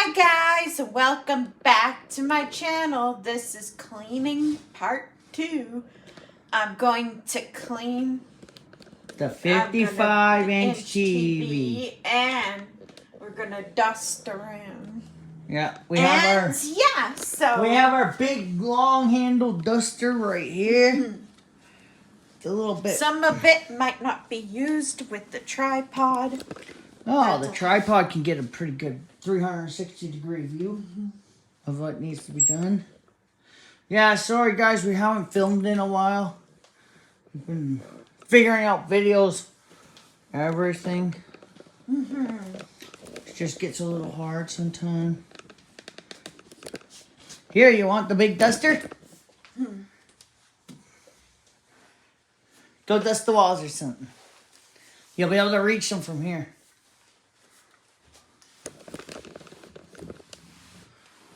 Hi guys, welcome back to my channel. This is cleaning part 2. I'm going to clean the 55-inch TV. and we're gonna dust around. Yeah, we have our big long-handled duster right here. It's a little bit. Some of it might not be used with the tripod. Oh, the tripod can get a pretty good 360-degree view of what needs to be done. Yeah, sorry guys, we haven't filmed in a while. We've been figuring out videos, everything. It just gets a little hard sometimes. Here, you want the big duster? Go dust the walls or something. You'll be able to reach them from here.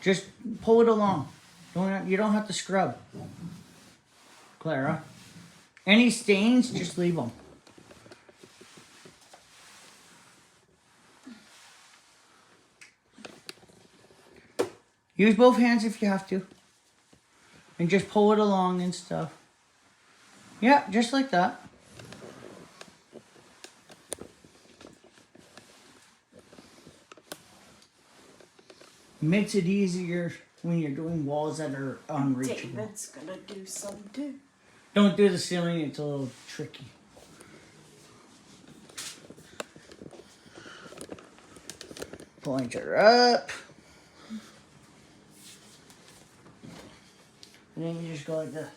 Just pull it along. You don't have to scrub. Clara. Any stains, just leave them. Use both hands if you have to. And just pull it along and stuff. Yeah, just like that. Makes it easier when you're doing walls that are unreachable. David's gonna do some too. Don't do the ceiling, it's a little tricky. Point her up. And then you just go like this.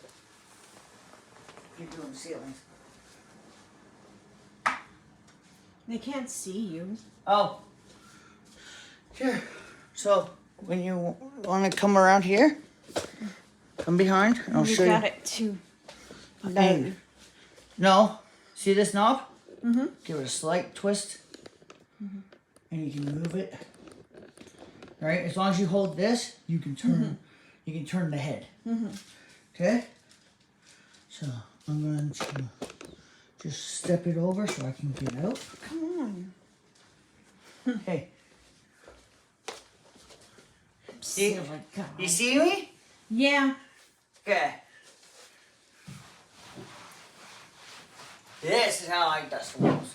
You're doing ceilings. They can't see you. Oh. Sure. So, when you want to come around here, come behind, and I'll show you. You got it too low. Hey. No. See this knob? Mm-hmm. Give it a slight twist. Mm-hmm. And you can move it. Right? As long as you hold this, you can turn you can turn the head. Okay? So I'm going to just step it over so I can get out. Come on. Hey. Silly guy. You see me? Yeah. Okay. This is how I dust the walls.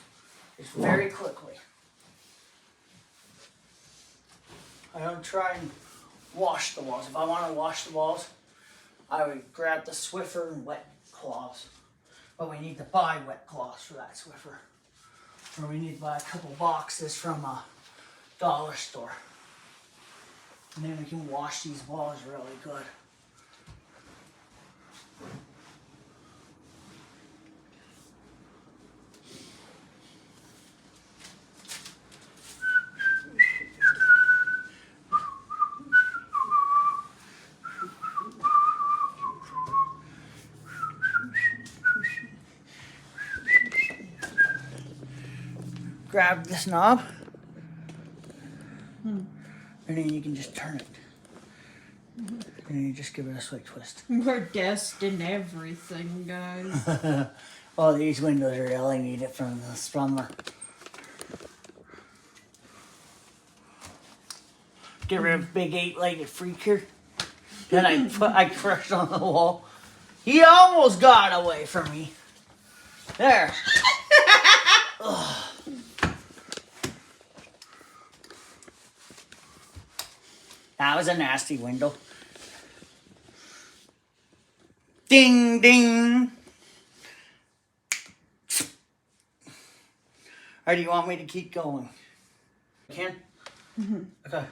Just very quickly. I don't try and wash the walls. If I want to wash the walls, I would grab the Swiffer and wet cloths. But we need to buy wet cloths for that Swiffer. Or we need to buy a couple boxes from a dollar store. And then we can wash these walls really good. Grab this knob, and then you can just turn it. And then you just give it a slight twist. We're dusting everything, guys. Oh, these windows are LED from the summer. Get rid of big 8-lighted freaker. Then I crushed on the wall. He almost got away from me. There. That was a nasty window. Ding, ding. Or do you want me to keep going? Can? Okay.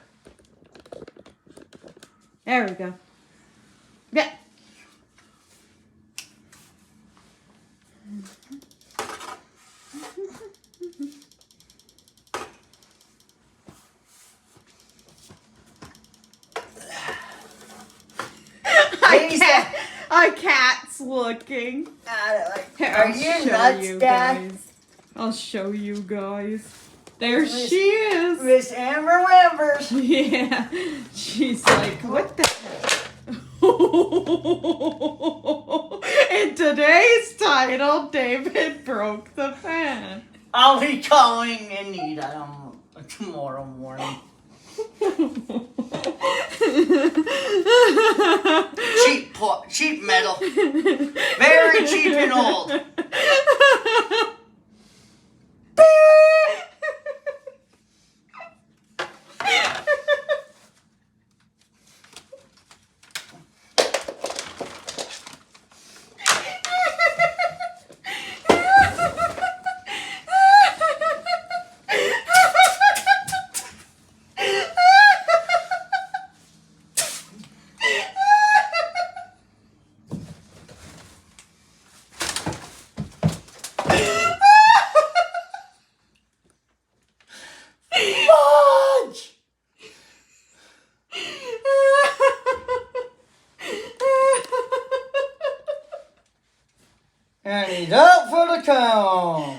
There we go. Yeah. Our cat's looking. Are you nuts, Dad? I'll show you guys. There she is. Miss Amber Wembers. Yeah. She's like, what the heck? In today's title, David broke the fan. I'll be calling Anita tomorrow morning. Cheap metal. Very cheap and old. Fudge! And he's out for the count.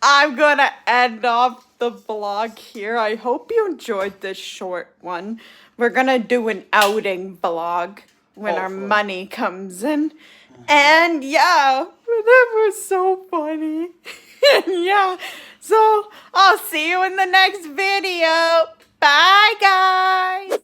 I'm gonna end off the vlog here. I hope you enjoyed this short one. We're gonna do an outing vlog when our Hopefully. money comes in. And yeah, that was so funny. Yeah, so I'll see you in the next video. Bye, guys.